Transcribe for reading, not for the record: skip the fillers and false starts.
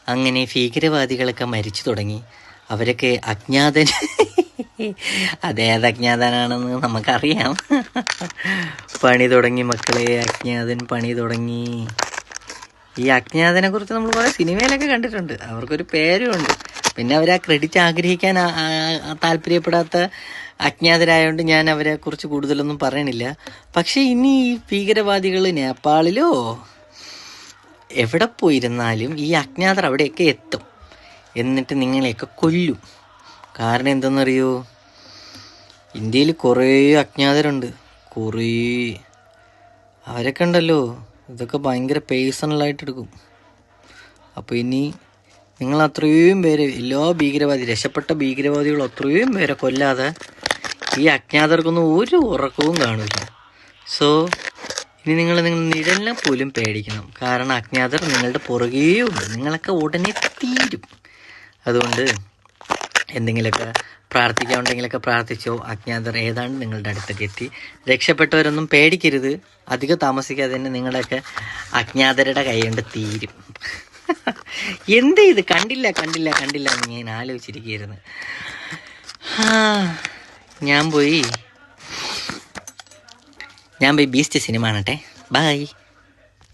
അങ്ങനെ ഭീകരവാദികളൊക്കെ മരിച്ചു തുടങ്ങി. അവരൊക്കെ അജ്ഞാതൻ അതേത് അജ്ഞാതനാണെന്ന് നമുക്കറിയാം. പണി തുടങ്ങി മക്കളെ, അജ്ഞാതൻ പണി തുടങ്ങി. ഈ അജ്ഞാതനെ കുറിച്ച് നമ്മൾ കുറേ സിനിമയിലൊക്കെ കണ്ടിട്ടുണ്ട്. അവർക്കൊരു പേരുമുണ്ട്. പിന്നെ അവർ ആ ക്രെഡിറ്റ് ആഗ്രഹിക്കാൻ താല്പര്യപ്പെടാത്ത അജ്ഞാതരായതുകൊണ്ട് ഞാൻ അവരെ കുറിച്ച് കൂടുതലൊന്നും പറയണില്ല. പക്ഷെ ഇനി ഈ ഭീകരവാദികൾ നേപ്പാളിലോ എവിടെ പോയിരുന്നാലും ഈ അജ്ഞാതർ അവിടെയൊക്കെ എത്തും. എന്നിട്ട് നിങ്ങളെയൊക്കെ കൊല്ലും. കാരണം എന്തെന്നറിയോ, ഇന്ത്യയിൽ കുറേ അജ്ഞാതരുണ്ട്. കുറേ അവരൊക്കെ ഉണ്ടല്ലോ, ഇതൊക്കെ ഭയങ്കര പേഴ്സണലായിട്ട് എടുക്കും. അപ്പോൾ ഇനി നിങ്ങൾ അത്രയും പേര്, എല്ലാ രക്ഷപ്പെട്ട ഭീകരവാദികളും അത്രയും പേരെ കൊല്ലാതെ ഈ അജ്ഞാതർക്കൊന്നും ഒരു ഉറക്കവും കാണില്ല. സോ ഇനി നിങ്ങൾ നിഴലിനെ പോലും പേടിക്കണം. കാരണം അജ്ഞാതർ നിങ്ങളുടെ പുറകേ ഉണ്ട്. നിങ്ങളൊക്കെ ഉടനെ തീരും. അതുകൊണ്ട് എന്തെങ്കിലുമൊക്കെ പ്രാർത്ഥിക്കാനുണ്ടെങ്കിലൊക്കെ പ്രാർത്ഥിച്ചോ. അജ്ഞാതർ ഏതാണ്ട് നിങ്ങളുടെ അടുത്തൊക്കെ എത്തി. രക്ഷപ്പെട്ടവരൊന്നും പേടിക്കരുത്. അധികം താമസിക്കാതെ തന്നെ നിങ്ങളൊക്കെ അജ്ഞാതരുടെ കൈകൊണ്ട് തീരും. എന്ത് ഇത് കണ്ടില്ല എന്ന് ഞാൻ ആലോചിച്ചിരിക്കുകയായിരുന്നു. ഞാൻ പോയി ബീസ്റ്റ് സിനിമ കാണട്ടെ. ബൈ.